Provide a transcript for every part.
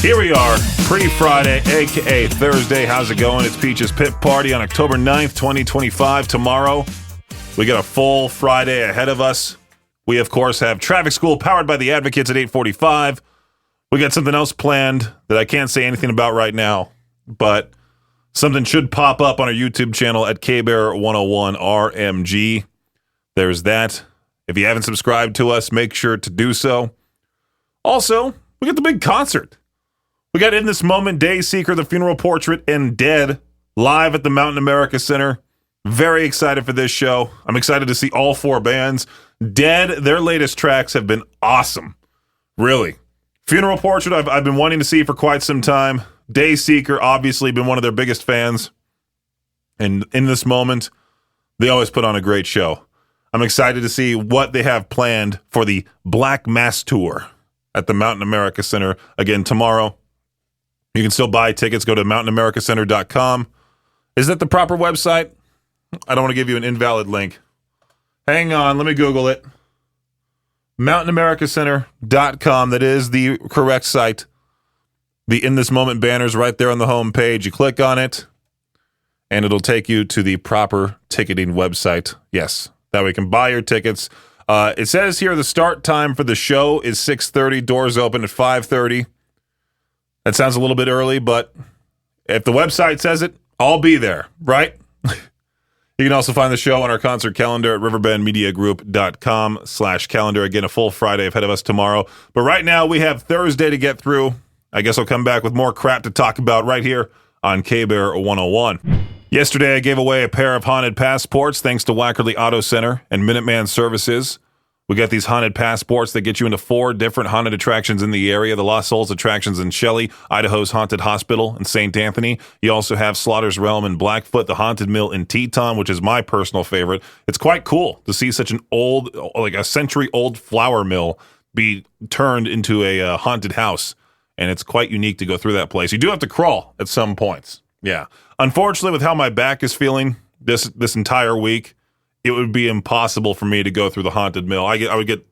Here we are, pre-Friday, a.k.a. Thursday. How's it going? It's Peach's Pit Party on October 9th, 2025. Tomorrow, we got a full Friday ahead of us. We, of course, have Traffic School powered by the Advocates at 8:45. We got something else planned that I can't say anything about right now, but something should pop up on our YouTube channel at KBear101RMG. There's that. If you haven't subscribed to us, make sure to do so. Also, we got the big concert. We got In This Moment, Dayseeker, The Funeral Portrait, and Dead live at the Mountain America Center. Very excited for this show. I'm excited to see all four bands. Dead, their latest tracks have been awesome. Really. Funeral Portrait, I've been wanting to see for quite some time. Dayseeker, obviously, been one of their biggest fans. And In This Moment, they always put on a great show. I'm excited to see what they have planned for the Black Mass Tour at the Mountain America Center again tomorrow. You can still buy tickets. Go to mountainamericacenter.com. Is that the proper website? I don't want to give you an invalid link. Hang on, let me Google it. mountainamericacenter.com. That is the correct site. The In This Moment banner's right there on the home page. You click on it, and it'll take you to the proper ticketing website. Yes, that way you can buy your tickets. It says here the start time for the show is 6:30. Doors open at 5:30. That sounds a little bit early, but if the website says it, I'll be there, right? You can also find the show on our concert calendar at riverbendmediagroup.com/calendar. Again, a full Friday ahead of us tomorrow. But right now, we have Thursday to get through. I guess I'll come back with more crap to talk about right here on K-Bear 101. Yesterday, I gave away a pair of haunted passports thanks to Wackerly Auto Center and Minuteman Services. We got these haunted passports that get you into 4 different haunted attractions in the area. The Lost Souls attractions in Shelley, Idaho's Haunted Hospital in St. Anthony. You also have Slaughter's Realm in Blackfoot, the Haunted Mill in Teton, which is my personal favorite. It's quite cool to see such an old, like a century-old flour mill be turned into a haunted house. And it's quite unique to go through that place. You do have to crawl at some points. Yeah. Unfortunately, with how my back is feeling this entire week, it would be impossible for me to go through the haunted mill. I would get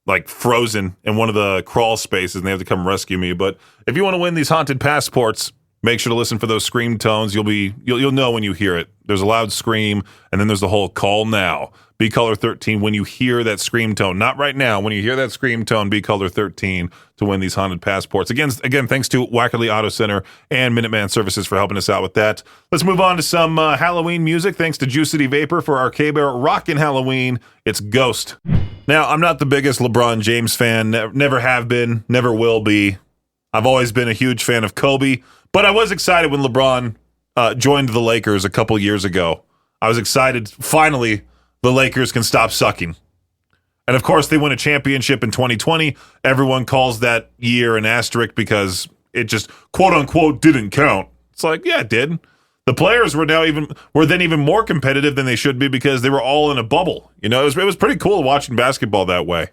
like frozen in one of the crawl spaces and they have to come rescue me. But if you want to win these haunted passports, make sure to listen for those scream tones. You'll know when you hear it. There's a loud scream, and then there's the whole call now. Be caller 13 when you hear that scream tone. Not right now. When you hear that scream tone, be caller 13 to win these haunted passports. Again, thanks to Wackerly Auto Center and Minuteman Services for helping us out with that. Let's move on to some Halloween music. Thanks to Juice City Vapor for our K-Bear Rockin' Halloween. It's Ghost. Now, I'm not the biggest LeBron James fan. Never have been. Never will be. I've always been a huge fan of Kobe. But I was excited when LeBron joined the Lakers a couple years ago. I was excited, finally, the Lakers can stop sucking. And, of course, they won a championship in 2020. Everyone calls that year an asterisk because it just, quote-unquote, didn't count. It's like, yeah, it did. The players were then even more competitive than they should be because they were all in a bubble. You know, it was pretty cool watching basketball that way.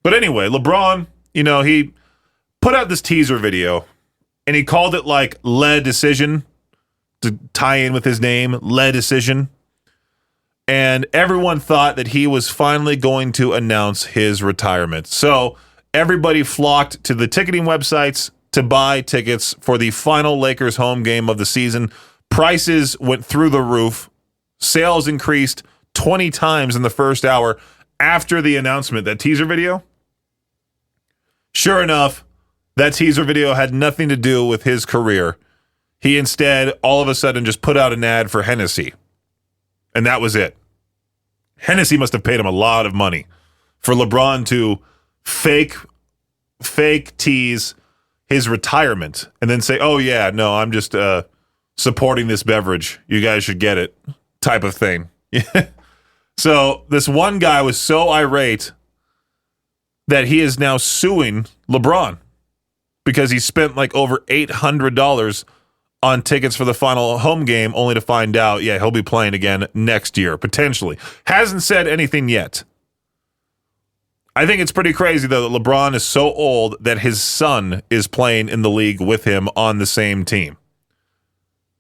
But anyway, LeBron, he put out this teaser video, and he called it, like, Le Decision, to tie in with his name, Le Decision. And everyone thought that he was finally going to announce his retirement. So everybody flocked to the ticketing websites to buy tickets for the final Lakers home game of the season. Prices went through the roof. Sales increased 20 times in the first hour after the announcement, that teaser video. Sure enough, that teaser video had nothing to do with his career. He instead, all of a sudden, just put out an ad for Hennessy. And that was it. Hennessy must have paid him a lot of money for LeBron to fake tease his retirement and then say, oh, yeah, no, I'm just supporting this beverage. You guys should get it, type of thing. So this one guy was so irate that he is now suing LeBron because he spent like over $800 on tickets for the final home game, only to find out, yeah, he'll be playing again next year, potentially. Hasn't said anything yet. I think it's pretty crazy, though, that LeBron is so old that his son is playing in the league with him on the same team.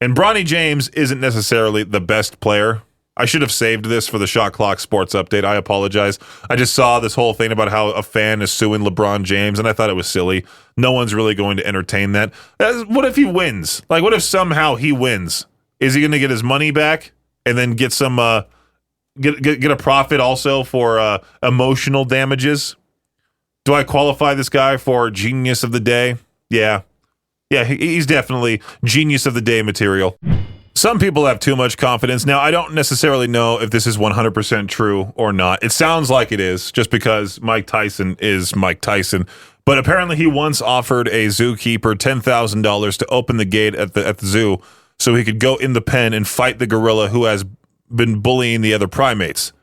And Bronny James isn't necessarily the best player I should have saved this for the Shot Clock Sports Update. I apologize. I just saw this whole thing about how a fan is suing LeBron James, and I thought it was silly. No one's really going to entertain that. What if he wins? Like, what if somehow he wins? Is he going to get his money back and then get some get a profit also for emotional damages? Do I qualify this guy for Genius of the Day? Yeah, he's definitely Genius of the Day material. Some people have too much confidence. Now, I don't necessarily know if this is 100% true or not. It sounds like it is, just because Mike Tyson is Mike Tyson. But apparently he once offered a zookeeper $10,000 to open the gate at the zoo so he could go in the pen and fight the gorilla who has been bullying the other primates.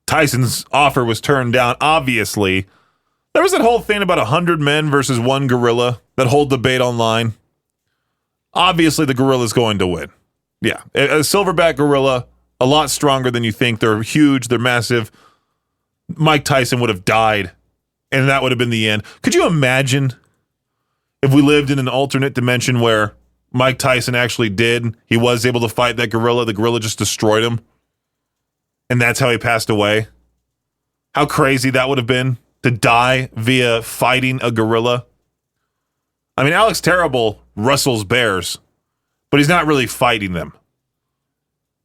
Tyson's offer was turned down, obviously. There was that whole thing about 100 men versus one gorilla, that whole debate online. Obviously, the gorilla's going to win. Yeah, a silverback gorilla, a lot stronger than you think. They're huge. They're massive. Mike Tyson would have died, and that would have been the end. Could you imagine if we lived in an alternate dimension where Mike Tyson actually he was able to fight that gorilla. The gorilla just destroyed him, and that's how he passed away? How crazy that would have been to die via fighting a gorilla. I mean, Alex Terrible wrestles bears, but he's not really fighting them.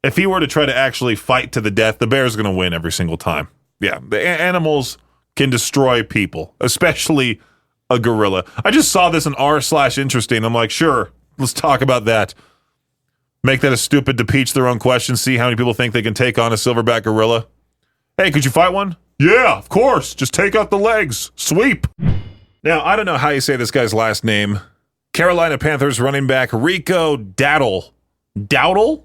If he were to try to actually fight to the death, the bear's going to win every single time. Yeah, the animals can destroy people, especially a gorilla. I just saw this in r/interesting. I'm like, sure, let's talk about that. Make that a stupid to Peach their own question. See how many people think they can take on a silverback gorilla. Hey, could you fight one? Yeah, of course. Just take out the legs. Sweep. Now, I don't know how you say this guy's last name. Carolina Panthers running back Rico Dowdle. Dowdle?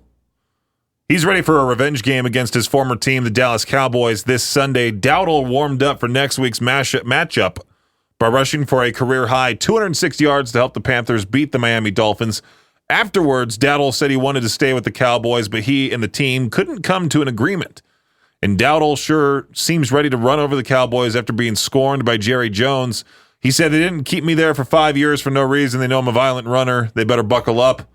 He's ready for a revenge game against his former team, the Dallas Cowboys, this Sunday. Dowdle warmed up for next week's matchup by rushing for a career-high 206 yards to help the Panthers beat the Miami Dolphins. Afterwards, Dowdle said he wanted to stay with the Cowboys, but he and the team couldn't come to an agreement. And Dowdle sure seems ready to run over the Cowboys after being scorned by Jerry Jones. He said, they didn't keep me there for 5 years for no reason. They know I'm a violent runner. They better buckle up.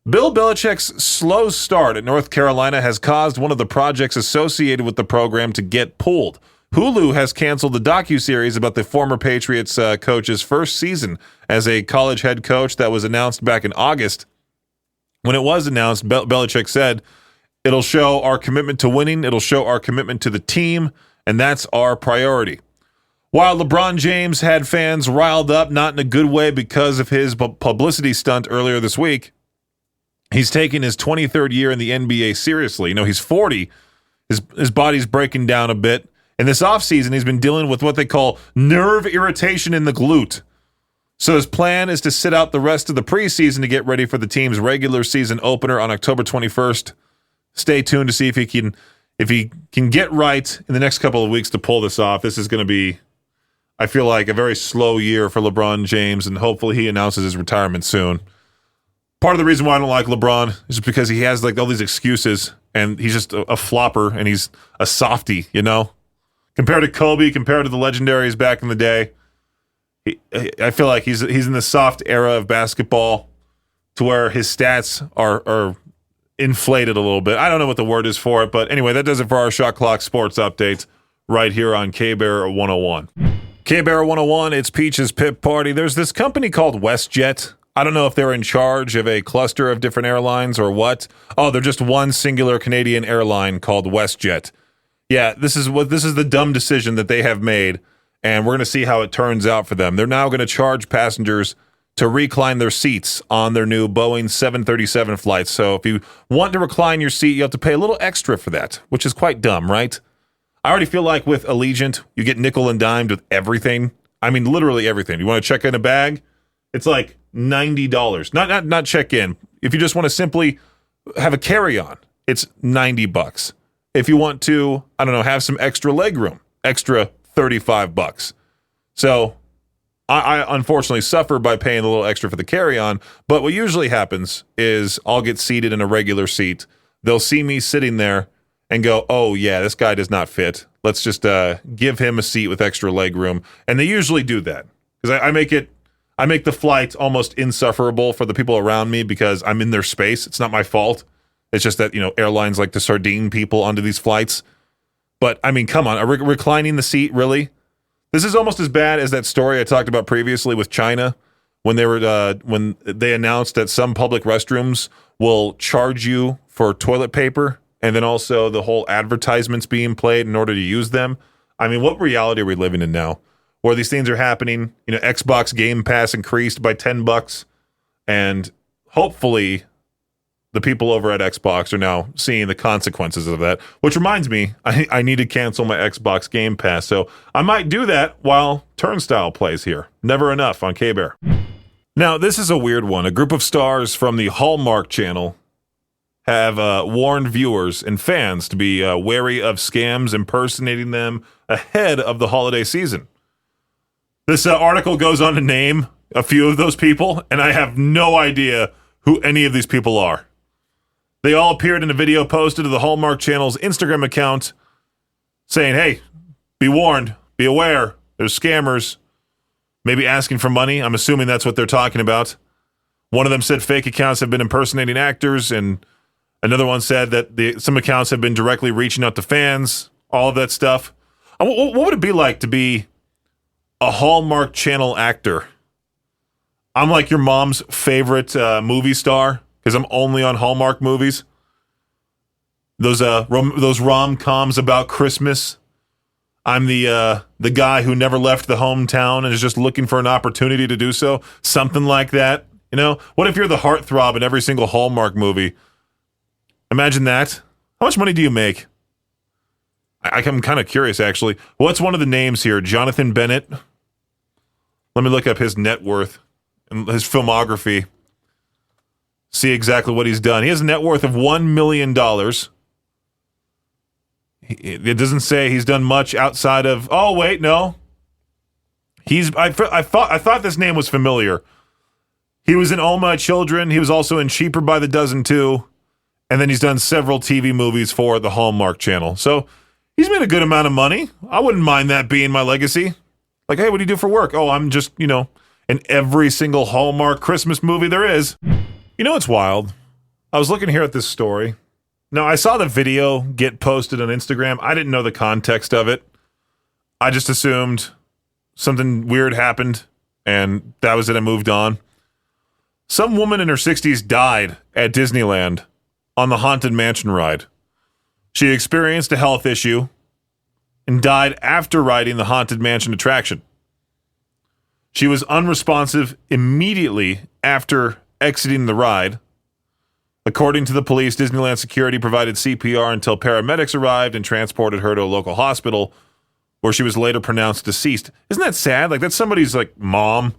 Bill Belichick's slow start at North Carolina has caused one of the projects associated with the program to get pulled. Hulu has canceled the docuseries about the former Patriots coach's first season as a college head coach that was announced back in August. When it was announced, Belichick said, it'll show our commitment to winning, it'll show our commitment to the team, and that's our priority. While LeBron James had fans riled up, not in a good way because of his publicity stunt earlier this week, he's taking his 23rd year in the NBA seriously. You know, he's 40. His body's breaking down a bit. And this offseason, he's been dealing with what they call nerve irritation in the glute. So his plan is to sit out the rest of the preseason to get ready for the team's regular season opener on October 21st. Stay tuned to see if he can get right in the next couple of weeks to pull this off. This is going to be, I feel like, a very slow year for LeBron James, and hopefully he announces his retirement soon. Part of the reason why I don't like LeBron is because he has like all these excuses, and he's just a flopper, and he's a softie, you know? Compared to Kobe, compared to the legendaries back in the day, I feel like he's in the soft era of basketball to where his stats are inflated a little bit. I don't know what the word is for it, but anyway, that does it for our Shot Clock Sports Update right here on K-Bear 101. K-Bear 101, it's Peach's Pip Party. There's this company called WestJet. I don't know if they're in charge of a cluster of different airlines or what. Oh, they're just one singular Canadian airline called WestJet. Yeah, this is the dumb decision that they have made, and we're going to see how it turns out for them. They're now going to charge passengers to recline their seats on their new Boeing 737 flights. So if you want to recline your seat, you have to pay a little extra for that, which is quite dumb, right? I already feel like with Allegiant, you get nickel and dimed with everything. I mean, literally everything. You want to check in a bag? It's like $90. Not check in. If you just want to simply have a carry-on, it's $90. If you want to, I don't know, have some extra leg room, extra $35. So I unfortunately suffer by paying a little extra for the carry-on, but what usually happens is I'll get seated in a regular seat. They'll see me sitting there and go, oh yeah, this guy does not fit. Let's just give him a seat with extra leg room. And they usually do that because I make the flight almost insufferable for the people around me because I'm in their space. It's not my fault. It's just that, airlines like to sardine people onto these flights. But, I mean, come on, reclining the seat, really? This is almost as bad as that story I talked about previously with China when they announced that some public restrooms will charge you for toilet paper, and then also the whole advertisements being played in order to use them. I mean, what reality are we living in now where these things are happening? Xbox Game Pass increased by $10, and hopefully the people over at Xbox are now seeing the consequences of that, which reminds me, I need to cancel my Xbox Game Pass, so I might do that while Turnstile plays here. Never enough on K-Bear. Now, this is a weird one. A group of stars from the Hallmark channel have warned viewers and fans to be wary of scams impersonating them ahead of the holiday season. This article goes on to name a few of those people, and I have no idea who any of these people are. They all appeared in a video posted to the Hallmark channel's Instagram account saying, hey, be warned, be aware, there's scammers, maybe asking for money. I'm assuming that's what they're talking about. One of them said fake accounts have been impersonating actors, and another one said that some accounts have been directly reaching out to fans, all of that stuff. What would it be like to be a Hallmark channel actor? I'm like your mom's favorite movie star because I'm only on Hallmark movies. Those rom-coms about Christmas. I'm the guy who never left the hometown and is just looking for an opportunity to do so. Something like that. What if you're the heartthrob in every single Hallmark movie? Imagine that. How much money do you make? I'm kind of curious, actually. What's one of the names here? Jonathan Bennett? Let me look up his net worth and his filmography. See exactly what he's done. He has a net worth of $1 million. It doesn't say he's done much outside of... Oh, wait, no. I thought this name was familiar. He was in All My Children. He was also in Cheaper by the Dozen, too. And then he's done several TV movies for the Hallmark channel. So he's made a good amount of money. I wouldn't mind that being my legacy. Like, hey, what do you do for work? Oh, I'm just, in every single Hallmark Christmas movie there is. It's wild. I was looking here at this story. Now, I saw the video get posted on Instagram. I didn't know the context of it. I just assumed something weird happened, and that was it. I moved on. Some woman in her 60s died at Disneyland on the Haunted Mansion ride. She experienced a health issue and died after riding the Haunted Mansion attraction. She was unresponsive immediately after exiting the ride. According to the police, Disneyland security provided CPR until paramedics arrived and transported her to a local hospital where she was later pronounced deceased. Isn't that sad? Like, that's somebody's, mom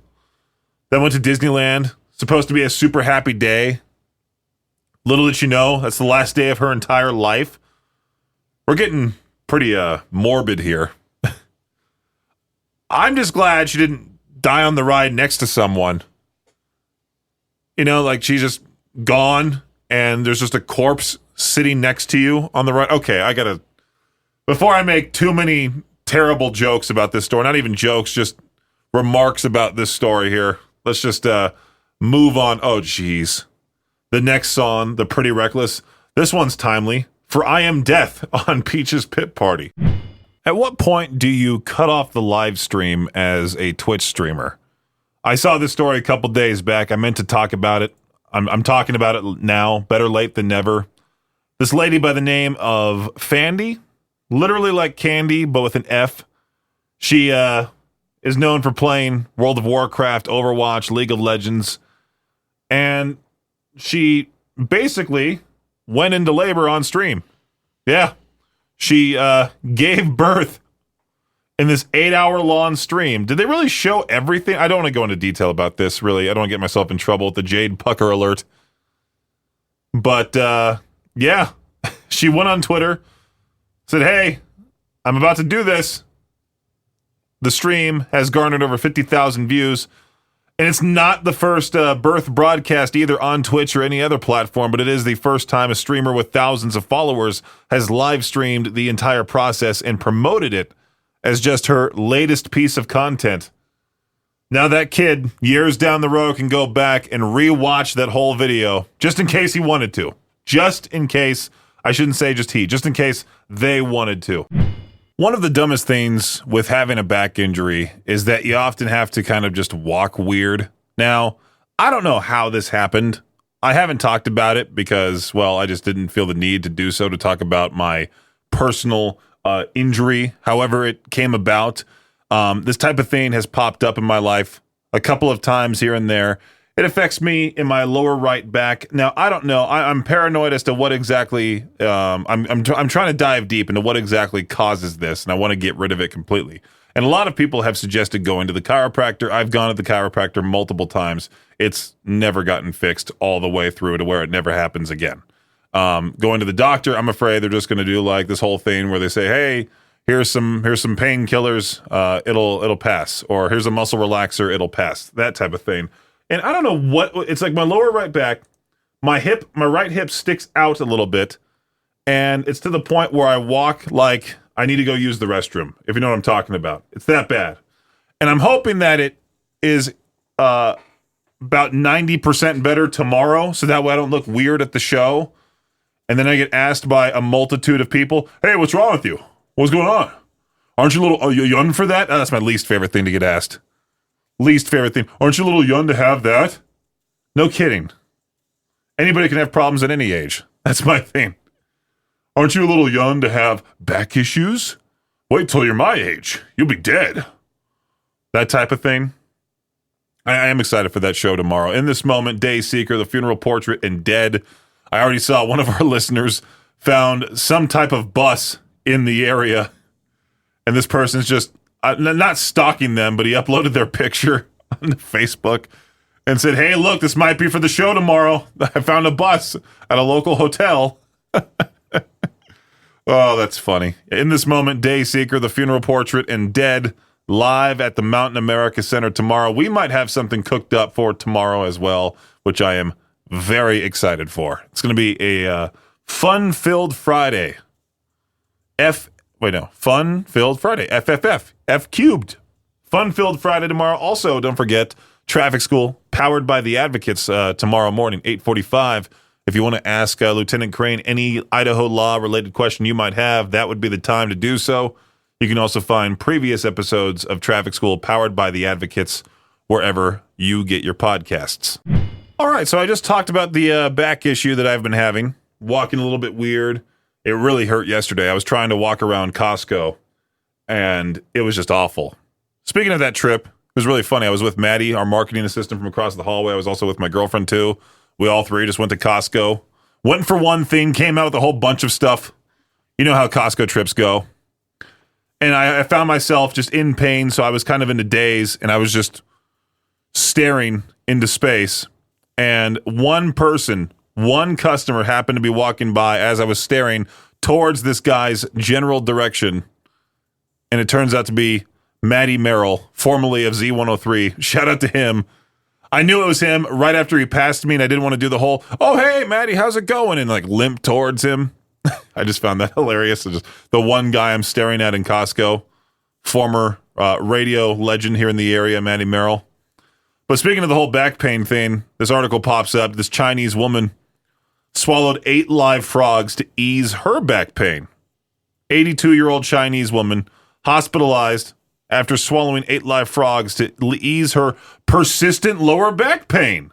that went to Disneyland. Supposed to be a super happy day. Little did you know, that's the last day of her entire life. We're getting pretty morbid here. I'm just glad she didn't die on the ride next to someone. She's just gone and there's just a corpse sitting next to you on the ride. Okay, before I make too many terrible jokes about this story, not even jokes, just remarks about this story here, let's just move on. Oh, geez. The next song, The Pretty Reckless, this one's timely. For I Am Death on Peach's Pit Party. At what point do you cut off the live stream as a Twitch streamer? I saw this story a couple days back. I meant to talk about it. I'm talking about it now. Better late than never. This lady by the name of Fandy, literally like candy, but with an F. She is known for playing World of Warcraft, Overwatch, League of Legends, and she basically went into labor on stream. Yeah. She gave birth in this 8-hour-long stream. Did they really show everything? I don't want to go into detail about this, really. I don't want to get myself in trouble with the Jade Pucker alert. But, yeah. She went on Twitter, said, hey, I'm about to do this. The stream has garnered over 50,000 views. And it's not the first birth broadcast either on Twitch or any other platform, but it is the first time a streamer with thousands of followers has live streamed the entire process and promoted it as just her latest piece of content. Now that kid, years down the road, can go back and rewatch that whole video, just in case he wanted to. just in case, I shouldn't say just he, just in case they wanted to. One of the dumbest things with having a back injury is that you often have to kind of just walk weird. Now, I don't know how this happened. I haven't talked about it because, well, I just didn't feel the need to do so, to talk about my personal injury, however it came about. This type of thing has popped up in my life a couple of times here and there. It affects me in my lower right back. Now, I don't know. I'm paranoid as to what exactly. I'm trying to dive deep into what exactly causes this, and I want to get rid of it completely. And a lot of people have suggested going to the chiropractor. I've gone to the chiropractor multiple times. It's never gotten fixed all the way through to where it never happens again. Going to the doctor, I'm afraid they're just going to do like this whole thing where they say, "Hey, here's some painkillers. It'll pass," or "Here's a muscle relaxer. It'll pass." That type of thing. And I don't know what, it's like my lower right back, my right hip sticks out a little bit, and it's to the point where I walk like I need to go use the restroom, if you know what I'm talking about. It's that bad. And I'm hoping that it is about 90% better tomorrow, so that way I don't look weird at the show. And then I get asked by a multitude of people, "Hey, what's wrong with you? What's going on? Aren't you a little young for that?" That's my least favorite thing to get asked. Least favorite thing. "Aren't you a little young to have that?" No kidding. Anybody can have problems at any age. That's my thing. "Aren't you a little young to have back issues? Wait till you're my age. You'll be dead." That type of thing. I am excited for that show tomorrow. In this moment, Day Seeker, the funeral portrait, and Dead. I already saw one of our listeners found some type of bus in the area, and this person's just not stalking them, but he uploaded their picture on Facebook and said, "Hey, look, this might be for the show tomorrow. I found a bus at a local hotel." Oh, that's funny. In this moment, Day Seeker, the funeral portrait, and Dead, live at the Mountain America Center tomorrow. We might have something cooked up for tomorrow as well, which I am very excited for. It's going to be a fun-filled Friday. Fun-filled Friday. FFF. F cubed. Fun-filled Friday tomorrow. Also, don't forget, Traffic School, powered by the Advocates, tomorrow morning, 8:45. If you want to ask Lieutenant Crane any Idaho law-related question you might have, that would be the time to do so. You can also find previous episodes of Traffic School, powered by the Advocates, wherever you get your podcasts. All right, so I just talked about the back issue that I've been having, walking a little bit weird. It really hurt yesterday. I was trying to walk around Costco, and it was just awful. Speaking of that trip, it was really funny. I was with Maddie, our marketing assistant from across the hallway. I was also with my girlfriend, too. We all three just went to Costco. Went for one thing, came out with a whole bunch of stuff. You know how Costco trips go. And I found myself just in pain, so I was kind of in a daze, and I was just staring into space. And one customer happened to be walking by as I was staring towards this guy's general direction. And it turns out to be Matty Merrill, formerly of Z103. Shout out to him. I knew it was him right after he passed me, and I didn't want to do the whole, "Oh, hey, Matty, how's it going?" and like limp towards him. I just found that hilarious. Just the one guy I'm staring at in Costco, former radio legend here in the area, Matty Merrill. But speaking of the whole back pain thing, this article pops up. This Chinese woman swallowed 8 live frogs to ease her back pain. 82-year-old Chinese woman hospitalized after swallowing 8 live frogs to ease her persistent lower back pain.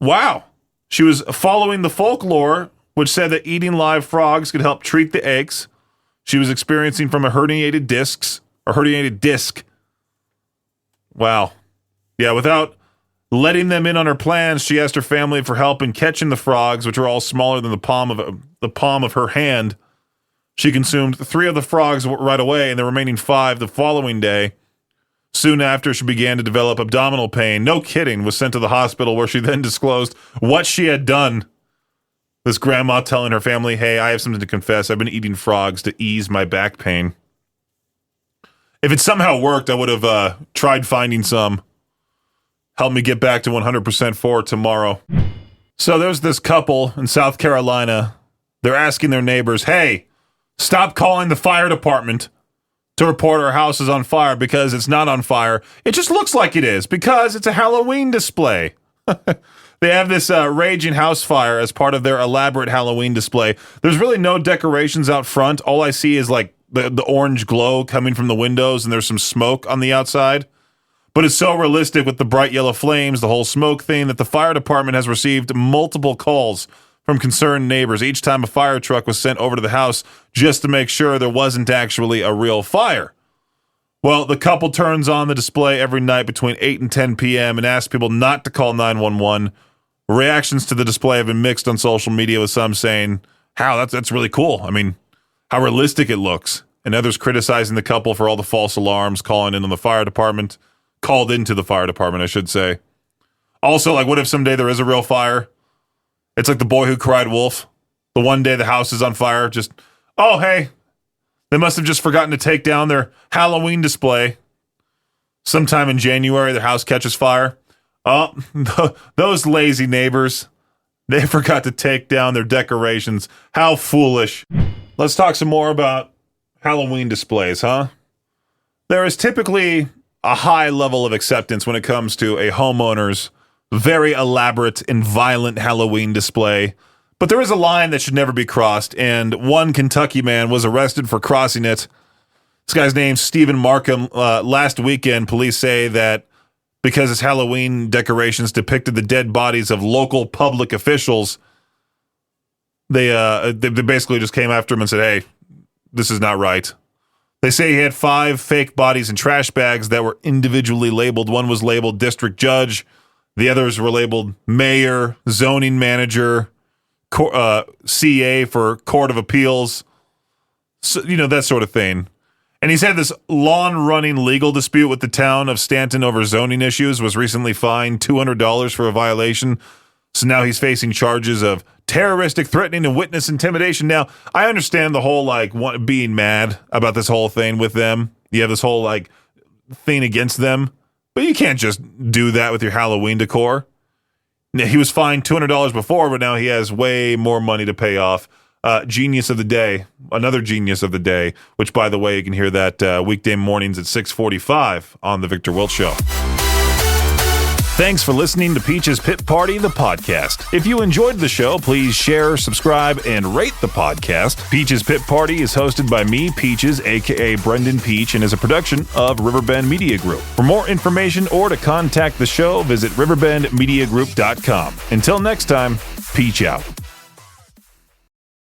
Wow. She was following the folklore, which said that eating live frogs could help treat the aches she was experiencing from a herniated disc. Wow. Yeah, without letting them in on her plans, she asked her family for help in catching the frogs, which are all smaller than the palm of her hand. She consumed 3 of the frogs right away, and the remaining 5 the following day. Soon after, she began to develop abdominal pain. No kidding, was sent to the hospital, where she then disclosed what she had done. This grandma telling her family, "Hey, I have something to confess. I've been eating frogs to ease my back pain." If it somehow worked, I would have tried finding some. Help me get back to 100% for tomorrow. So there's this couple in South Carolina. They're asking their neighbors, "Hey, stop calling the fire department to report our house is on fire, because it's not on fire. It just looks like it is, because it's a Halloween display." They have this raging house fire as part of their elaborate Halloween display. There's really no decorations out front. All I see is like the orange glow coming from the windows, and there's some smoke on the outside. But it's so realistic with the bright yellow flames, the whole smoke thing, that the fire department has received multiple calls from concerned neighbors each time a fire truck was sent over to the house just to make sure there wasn't actually a real fire. Well, the couple turns on the display every night between 8 and 10 p.m. and asks people not to call 911. Reactions to the display have been mixed on social media, with some saying, "How, that's really cool. I mean, how realistic it looks." And others criticizing the couple for all the false alarms, called into the fire department, I should say. Also, like, what if someday there is a real fire? It's like The Boy Who Cried Wolf. The one day the house is on fire, just, oh, hey, they must have just forgotten to take down their Halloween display. Sometime in January, their house catches fire. Oh, those lazy neighbors. They forgot to take down their decorations. How foolish. Let's talk some more about Halloween displays, huh? There is typically a high level of acceptance when it comes to a homeowner's very elaborate and violent Halloween display. But there is a line that should never be crossed, and one Kentucky man was arrested for crossing it. This guy's name's Stephen Markham. Last weekend, police say that because his Halloween decorations depicted the dead bodies of local public officials, they basically just came after him and said, hey, this is not right. They say he had 5 fake bodies in trash bags that were individually labeled. One was labeled district judge. The others were labeled mayor, zoning manager, CA for Court of Appeals, so, that sort of thing. And he's had this long-running legal dispute with the town of Stanton over zoning issues, was recently fined $200 for a violation. So now he's facing charges of terroristic threatening and witness intimidation. Now, I understand the whole, being mad about this whole thing with them. You have this whole, thing against them. But you can't just do that with your Halloween decor. He was fined $200 before, but now he has way more money to pay off. Genius of the day, another genius of the day, which, by the way, you can hear that weekday mornings at 6:45 on The Victor Wilt Show. Thanks for listening to Peach's Pit Party, the podcast. If you enjoyed the show, please share, subscribe, and rate the podcast. Peach's Pit Party is hosted by me, Peaches, a.k.a. Brenden Peach, and is a production of Riverbend Media Group. For more information or to contact the show, visit riverbendmediagroup.com. Until next time, Peach out.